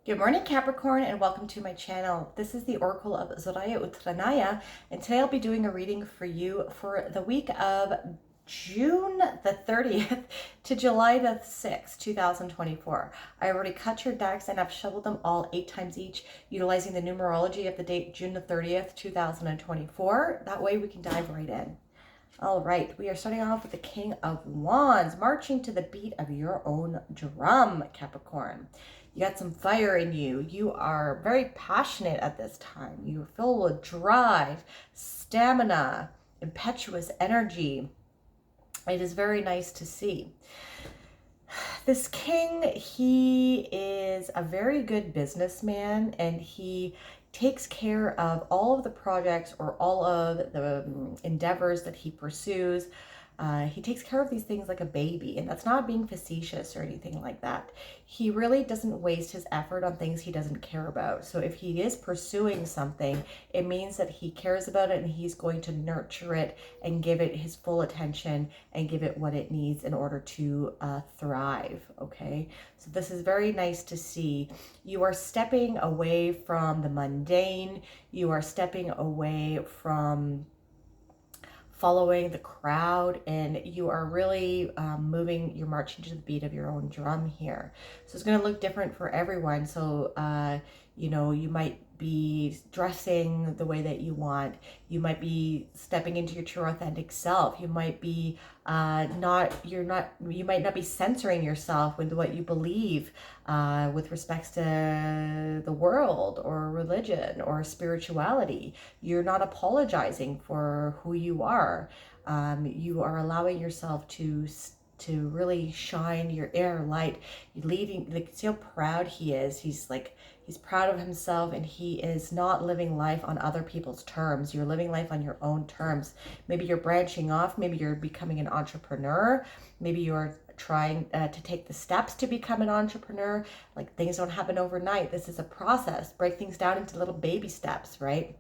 Good morning, Capricorn, and welcome to my channel. This is the Oracle of Zoraya Utranaya, and today I'll be doing a reading for you for the week of June the 30th to July the 6th, 2024. I already cut your decks and I've shuffled them all 8 times each, utilizing the numerology of the date June the 30th, 2024. That way we can dive right in. All right, we are starting off with the King of Wands, marching to the beat of your own drum, Capricorn. You got some fire in you. You are very passionate at this time. You're filled with drive, stamina, impetuous energy. It is very nice to see. This king, he is a very good businessman, and he takes care of all of the projects or all of the endeavors that he pursues. He takes care of these things like a baby, and that's not being facetious or anything like that. He really doesn't waste his effort on things he doesn't care about. So if he is pursuing something, it means that he cares about it and he's going to nurture it and give it his full attention and give it what it needs in order to thrive, okay? So this is very nice to see. You are stepping away from the mundane. You are stepping away from following the crowd, and you are really you're marching to the beat of your own drum here. So it's going to look different for everyone. So you might be dressing the way that you want. You might be stepping into your true authentic self. You might be you might not be censoring yourself with what you believe with respects to the world or religion or spirituality. You're not apologizing for who you are. You are allowing yourself to really shine your inner light. You're leading, like, see how proud he is. He's proud of himself, and he is not living life on other people's terms. You're living life on your own terms. Maybe you're branching off. Maybe you're becoming an entrepreneur. Maybe you're trying to take the steps to become an entrepreneur. Like, things don't happen overnight. This is a process. Break things down into little baby steps, right?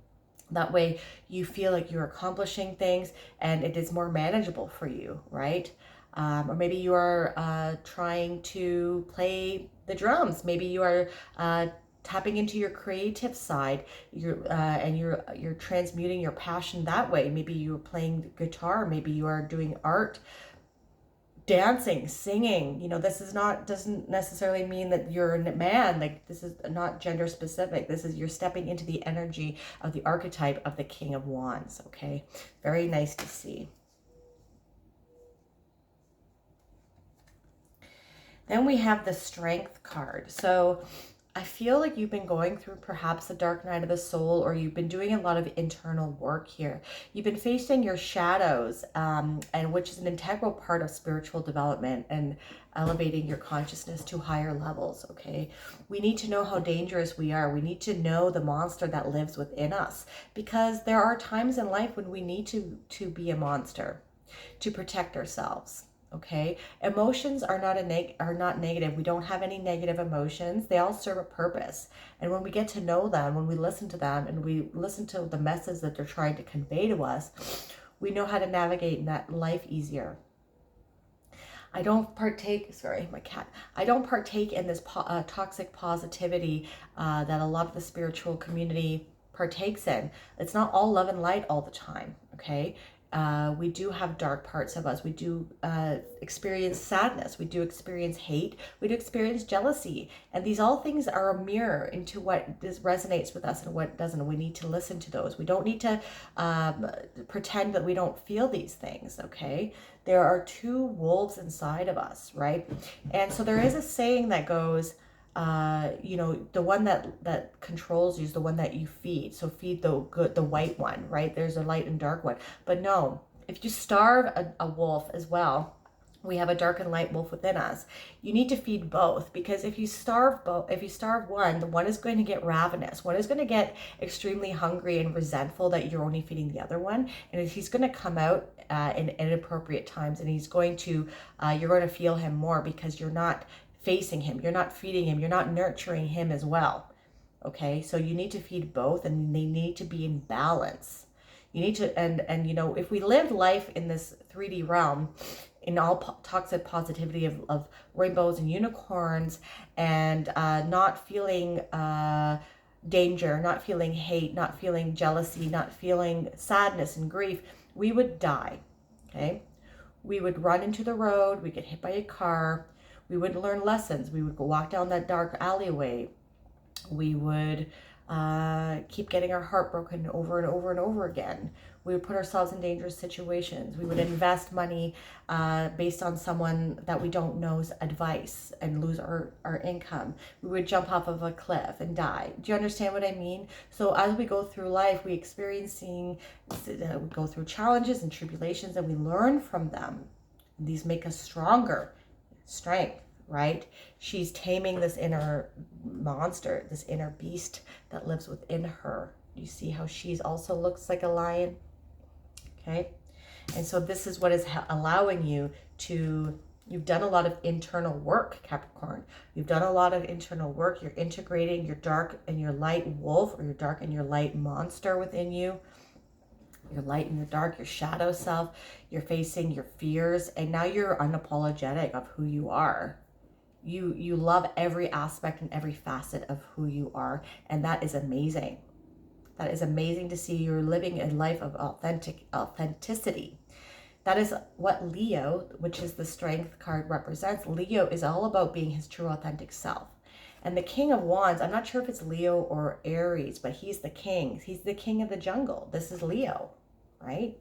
That way you feel like you're accomplishing things and it is more manageable for you, right? Or maybe you are trying to play the drums. Maybe you are tapping into your creative side. You're transmuting your passion that way. Maybe you're playing guitar. Maybe you are doing art, dancing, singing. This doesn't necessarily mean that you're a man. Like, this is not gender specific. This is, you're stepping into the energy of the archetype of the King of Wands. Okay, very nice to see. Then we have the Strength card. So I feel like you've been going through perhaps the dark night of the soul, or you've been doing a lot of internal work here. You've been facing your shadows, and which is an integral part of spiritual development and elevating your consciousness to higher levels, okay? We need to know how dangerous we are. We need to know the monster that lives within us, because there are times in life when we need to be a monster to protect ourselves. Okay, emotions are not negative. We don't have any negative emotions. They all serve a purpose. And when we get to know them, when we listen to them and we listen to the message that they're trying to convey to us, we know how to navigate that life easier. I don't partake in this toxic positivity that a lot of the spiritual community partakes in. It's not all love and light all the time, okay? We do have dark parts of us. We do experience sadness. We do experience hate. We do experience jealousy. And these all things are a mirror into what resonates with us and what doesn't. We need to listen to those. We don't need to pretend that we don't feel these things, okay? There are two wolves inside of us, right? And so there is a saying that goes, the one that controls you is the one that you feed. So feed the white one, right? There's a light and dark one. But no, if you starve a wolf as well, we have a dark and light wolf within us. You need to feed both, because if you starve one, the one is going to get ravenous. One is going to get extremely hungry and resentful that you're only feeding the other one, and he's going to come out in inappropriate times, and you're going to feel him more because you're not facing him, you're not feeding him, you're not nurturing him as well. Okay, so you need to feed both, and they need to be in balance. You need to, and you know, if we lived life in this 3D realm, in all toxic positivity of rainbows and unicorns, and not feeling danger, not feeling hate, not feeling jealousy, not feeling sadness and grief, we would die. Okay, we would run into the road, we get hit by a car, we would learn lessons, we would go walk down that dark alleyway, we would keep getting our heart broken over and over and over again. We would put ourselves in dangerous situations. We would invest money based on someone that we don't know's advice and lose our income. We would jump off of a cliff and die. Do you understand what I mean? So as we go through life, we go through challenges and tribulations, and we learn from them. These make us stronger. Strength, right? She's taming this inner monster, this inner beast that lives within her. You see how she's also looks like a lion? Okay. And so this is what is allowing you to, you've done a lot of internal work, Capricorn. You've done a lot of internal work. You're integrating your dark and your light wolf, or your dark and your light monster within you. Your light and your dark, your shadow self. You're facing your fears, and now you're unapologetic of who you are. You love every aspect and every facet of who you are, and that is amazing. That is amazing to see. You're living a life of authenticity. That is what Leo, which is the strength card, represents. Leo is all about being his true authentic self. And the King of Wands, I'm not sure if it's Leo or Aries, but he's the king. He's the king of the jungle. This is Leo, right?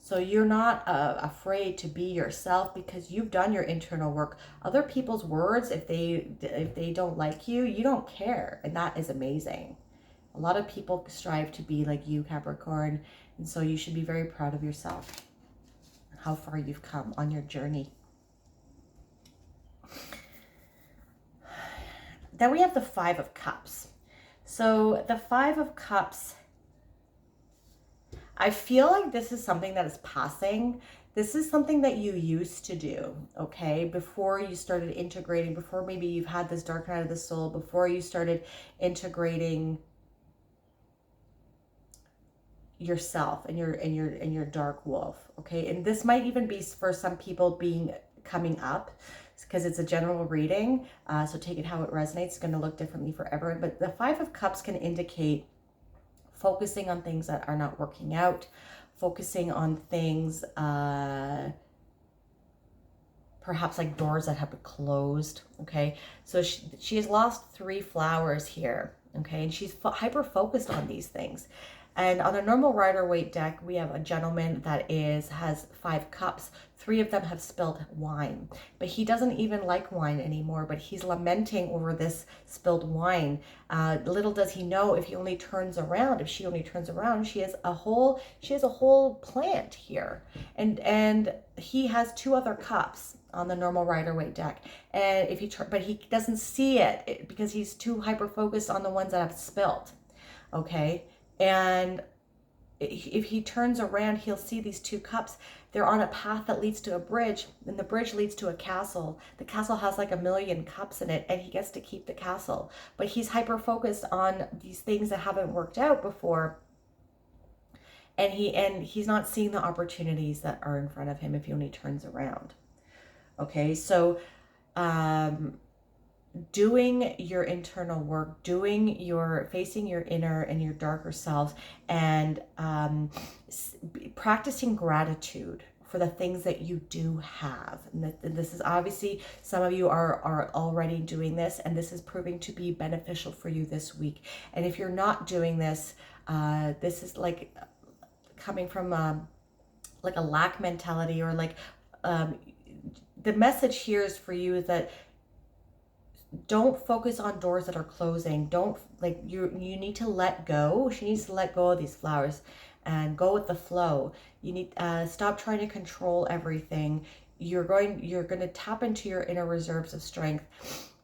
So you're not afraid to be yourself because you've done your internal work. Other people's words, if they don't like you, you don't care. And that is amazing. A lot of people strive to be like you, Capricorn. And so you should be very proud of yourself, how far you've come on your journey. Then we have the Five of Cups. So the Five of Cups, I feel like this is something that is passing. This is something that you used to do, okay? Before you started integrating, before maybe you've had this dark night of the soul, before you started integrating yourself and your dark wolf, okay? And this might even be for some people coming up, because it's a general reading, so take it how it resonates. It's going to look differently for everyone, but the Five of Cups can indicate focusing on things that are not working out, focusing on things perhaps like doors that have been closed, okay? So she has lost 3 flowers here, okay? And she's hyper focused on these things. And on a normal Rider-Waite deck, we have a gentleman that has 5 cups. 3 of them have spilled wine, but he doesn't even like wine anymore, but he's lamenting over this spilled wine. Little does he know, if she only turns around, she has a whole plant here. And he has 2 other cups on the normal Rider-Waite deck. And but he doesn't see it because he's too hyper focused on the ones that have spilled. Okay. And if he turns around, he'll see these 2 cups. They're on a path that leads to a bridge, and the bridge leads to a castle. The castle has like 1,000,000 cups in it, and he gets to keep the castle. But he's hyper focused on these things that haven't worked out before. And he's not seeing the opportunities that are in front of him if he only turns around. Okay, so doing your internal work, facing your inner and your darker selves, and practicing gratitude for the things that you do have. And this is obviously, some of you are already doing this, and this is proving to be beneficial for you this week. And if you're not doing this, this is like coming from like a lack mentality, or like the message here is for you is that don't focus on doors that are closing. You need to let go. She needs to let go of these flowers and go with the flow. You need stop trying to control everything. You're going to tap into your inner reserves of strength,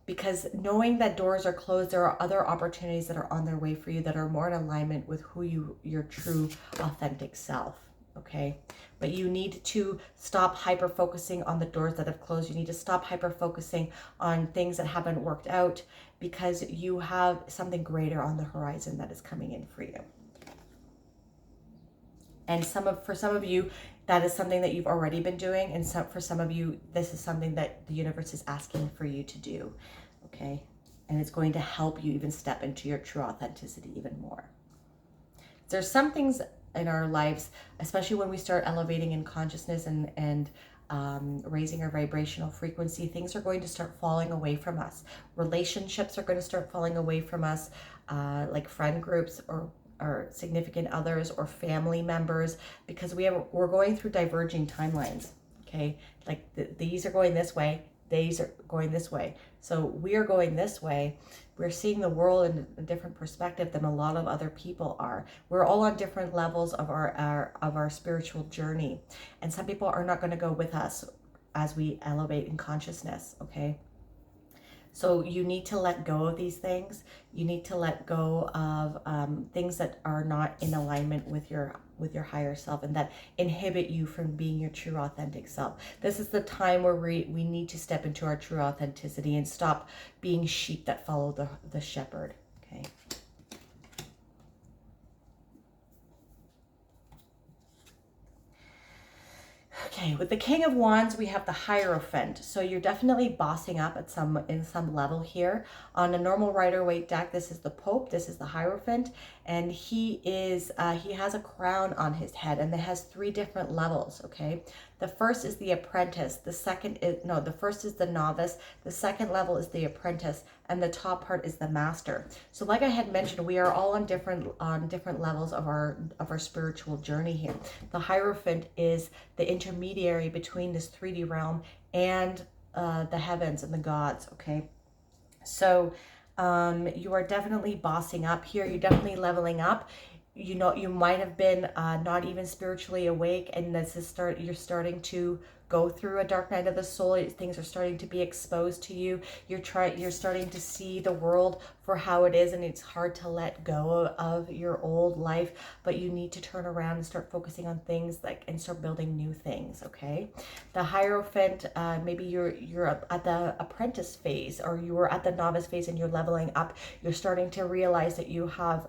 because knowing that doors are closed, there are other opportunities that are on their way for you that are more in alignment with who your true authentic self. Okay, but you need to stop hyper focusing on the doors that have closed. You need to stop hyper focusing on things that haven't worked out, because you have something greater on the horizon that is coming in for you. And for some of you, that is something that you've already been doing. And for some of you, this is something that the universe is asking for you to do. Okay. And it's going to help you even step into your true authenticity even more. There's some things in our lives, especially when we start elevating in consciousness and raising our vibrational frequency, things are going to start falling away from us. Relationships are going to start falling away from us, like friend groups or significant others or family members, because we're going through diverging timelines. Okay, like these are going this way, these are going this way. So we are going this way. We're seeing the world in a different perspective than a lot of other people are. We're all on different levels of our spiritual journey, and some people are not going to go with us as we elevate in consciousness. Okay. So you need to let go of these things. You need to let go of things that are not in alignment with your higher self and that inhibit you from being your true authentic self. This is the time where we need to step into our true authenticity and stop being sheep that follow the shepherd. Okay. Okay, with the King of Wands, we have the Hierophant. So you're definitely bossing up in some level here. On a normal Rider-Waite deck, this is the Pope, this is the Hierophant, and he has a crown on his head, and it has 3 different levels, okay? The first is the Apprentice, the first is the Novice, the second level is the Apprentice, and the top part is the Master. So like I had mentioned, we are all on different levels of our spiritual journey here. The Hierophant is the intermediary between this 3D realm and the heavens and the gods, okay? So you are definitely bossing up here. You're definitely leveling up. You know, you might have been not even spiritually awake, and you're starting to go through a dark night of the soul. Things are starting to be exposed to you. You're starting to see the world for how it is, and it's hard to let go of your old life, but you need to turn around and start focusing on things and start building new things, okay? The Hierophant, maybe you're at the apprentice phase, or you were at the novice phase and you're leveling up. You're starting to realize that you have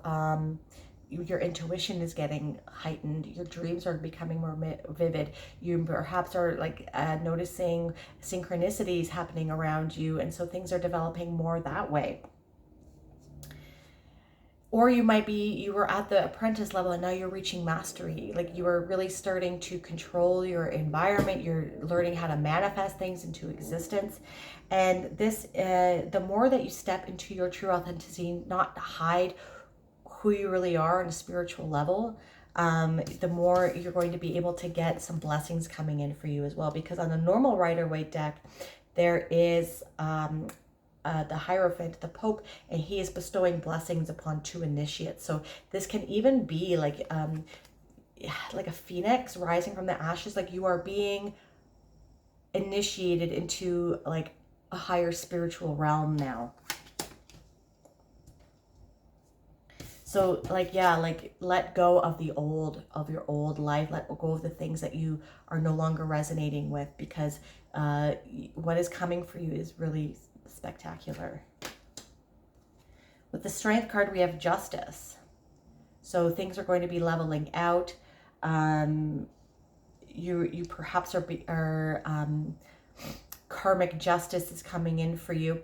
your intuition is getting heightened. Your dreams are becoming more vivid. You perhaps are noticing synchronicities happening around you, and so things are developing more that way. Or you were at the apprentice level and now you're reaching mastery. Like you are really starting to control your environment. You're learning how to manifest things into existence. And this, the more that you step into your true authenticity, not hide who you really are on a spiritual level, the more you're going to be able to get some blessings coming in for you as well. Because on a normal Rider-Waite deck, there is the Hierophant, the Pope, and he is bestowing blessings upon 2 initiates. So this can even be like a phoenix rising from the ashes. Like you are being initiated into like a higher spiritual realm now. So let go of your old life. Let go of the things that you are no longer resonating with, because what is coming for you is really spectacular. With the Strength card, we have Justice. So things are going to be leveling out. You perhaps are karmic justice is coming in for you.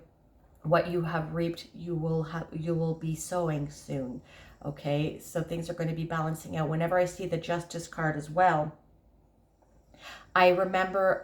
What you have reaped, you will be sowing soon. Okay, so things are going to be balancing out. Whenever I see the Justice card as well, I remember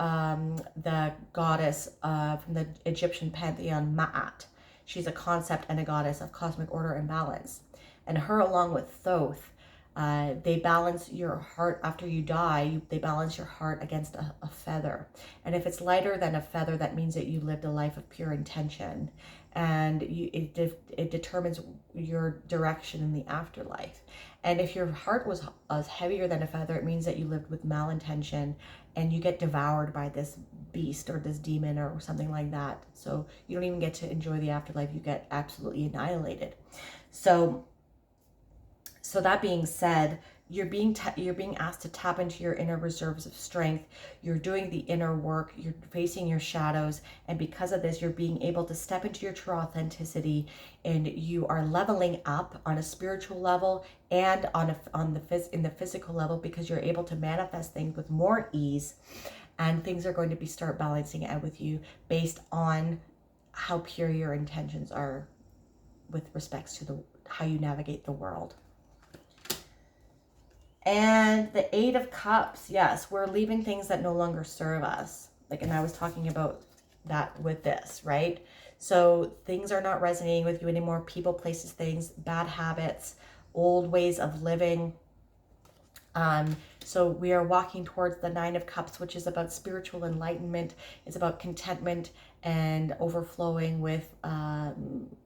the goddess from the Egyptian pantheon, Ma'at. She's a concept and a goddess of cosmic order and balance. And her, along with Thoth, they balance your heart after you die. They balance your heart against a feather. And if it's lighter than a feather, that means that you lived a life of pure intention. And it determines your direction in the afterlife. And if your heart was heavier than a feather, it means that you lived with malintention and you get devoured by this beast or this demon or something like that. So you don't even get to enjoy the afterlife. You get absolutely annihilated. So that being said, you're being asked to tap into your inner reserves of strength. You're doing the inner work, you're facing your shadows, and because of this, you're being able to step into your true authenticity, and you are leveling up on a spiritual level and in the physical level, because you're able to manifest things with more ease, and things are going to be start balancing out with you based on how pure your intentions are with respects to how you navigate the world. And the Eight of Cups, yes, we're leaving things that no longer serve us. Like, and I was talking about that with this, right? So things are not resonating with you anymore. People, places, things, bad habits, old ways of living. So we are walking towards the Nine of Cups, which is about spiritual enlightenment. It's about contentment and overflowing with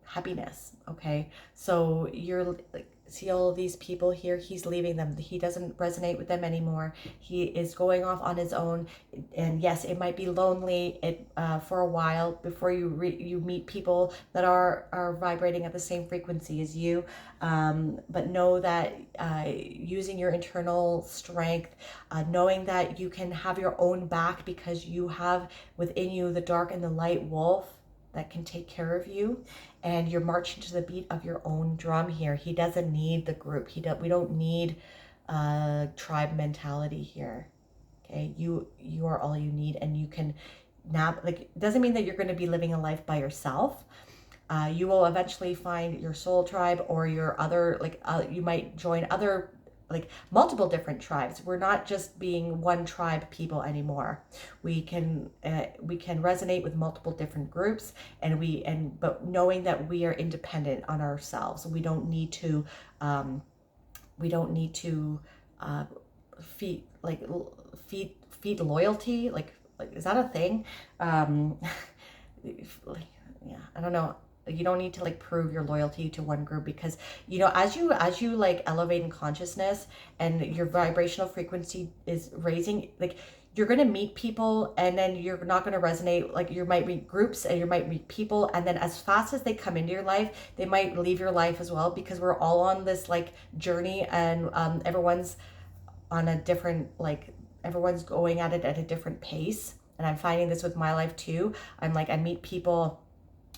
happiness. Okay, so you're like, see all of these people here, he's leaving them. He doesn't resonate with them anymore. He is going off on his own, and yes, it might be lonely for a while before you meet people that are vibrating at the same frequency as you. But know that using your internal strength, knowing that you can have your own back, because you have within you the dark and the light wolf that can take care of you, and you're marching to the beat of your own drum here. He doesn't need the group. We don't need tribe mentality here. Okay, you are all you need, and you can now, like, it doesn't mean that you're going to be living a life by yourself. You will eventually find your soul tribe, or your other, like, you might join other, like, multiple different tribes. We're not just being one tribe people anymore. We can resonate with multiple different groups, but knowing that we are independent on ourselves. We don't need to feed loyalty. Like, is that a thing? Yeah, I don't know. You don't need to like prove your loyalty to one group, because as you like elevate in consciousness and your vibrational frequency is raising, like, you're going to meet people, and then you're not going to resonate. Like, you might meet groups and you might meet people, and then as fast as they come into your life, they might leave your life as well, because we're all on this like journey, and everyone's on a different, like, everyone's going at it at a different pace. And I'm finding this with my life too. I meet people,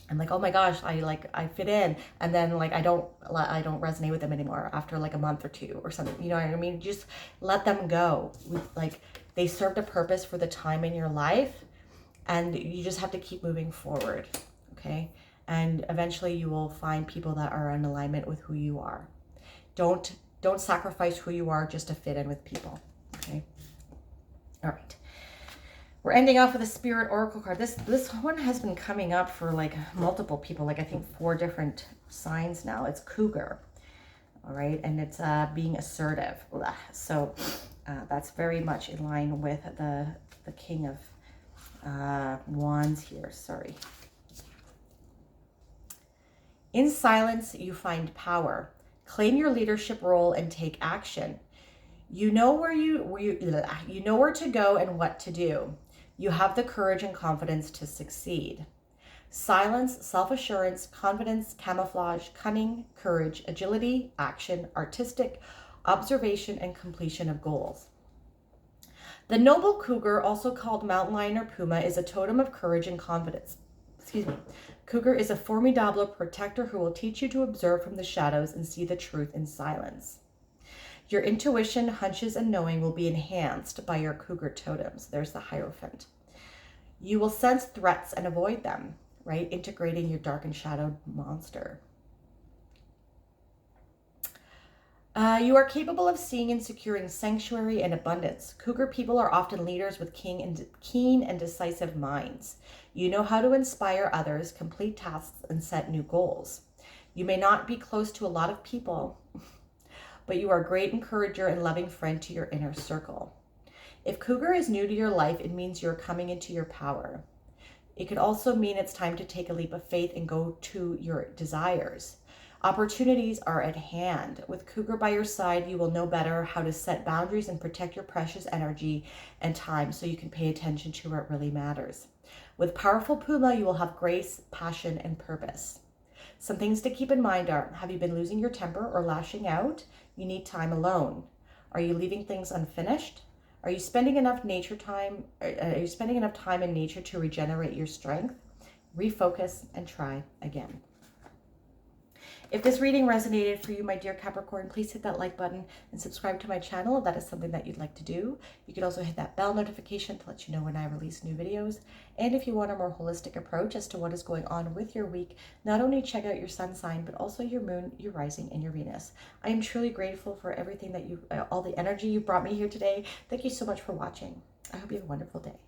I'm like, oh my gosh, I fit in, and then like I don't resonate with them anymore after like a month or two or something. You know what I mean? Just let them go. Like, they served a purpose for the time in your life, and you just have to keep moving forward. Okay, and eventually you will find people that are in alignment with who you are. Don't sacrifice who you are just to fit in with people. Okay, all right. We're ending off with a Spirit Oracle card. This one has been coming up for like multiple people, like I think 4 different signs now. It's Cougar, all right, and it's being assertive. So that's very much in line with the King of Wands here. Sorry. In silence, you find power. Claim your leadership role and take action. You know you know where to go and what to do. You have the courage and confidence to succeed. Silence, self-assurance, confidence, camouflage, cunning, courage, agility, action, artistic, observation, and completion of goals. The noble cougar, also called mountain lion or puma, is a totem of courage and confidence. Cougar is a formidable protector who will teach you to observe from the shadows and see the truth in silence. Your intuition, hunches, and knowing will be enhanced by your cougar totems. There's the Hierophant. You will sense threats and avoid them, right? Integrating your dark and shadowed monster. You are capable of seeing and securing sanctuary and abundance. Cougar people are often leaders with keen and decisive minds. You know how to inspire others, complete tasks, and set new goals. You may not be close to a lot of people, but you are a great encourager and loving friend to your inner circle. If Cougar is new to your life, it means you're coming into your power. It could also mean it's time to take a leap of faith and go to your desires. Opportunities are at hand. With Cougar by your side, you will know better how to set boundaries and protect your precious energy and time so you can pay attention to what really matters. With powerful Puma, you will have grace, passion, and purpose. Some things to keep in mind are, have you been losing your temper or lashing out? You need time alone. Are you leaving things unfinished? Are you spending enough nature time? Are you spending enough time in nature to regenerate your strength? Refocus and try again. If this reading resonated for you, my dear Capricorn, please hit that like button and subscribe to my channel if that is something that you'd like to do. You could also hit that bell notification to let you know when I release new videos. And if you want a more holistic approach as to what is going on with your week, not only check out your sun sign, but also your moon, your rising, and your Venus. I am truly grateful for everything that all the energy you brought me here today. Thank you so much for watching. I hope you have a wonderful day.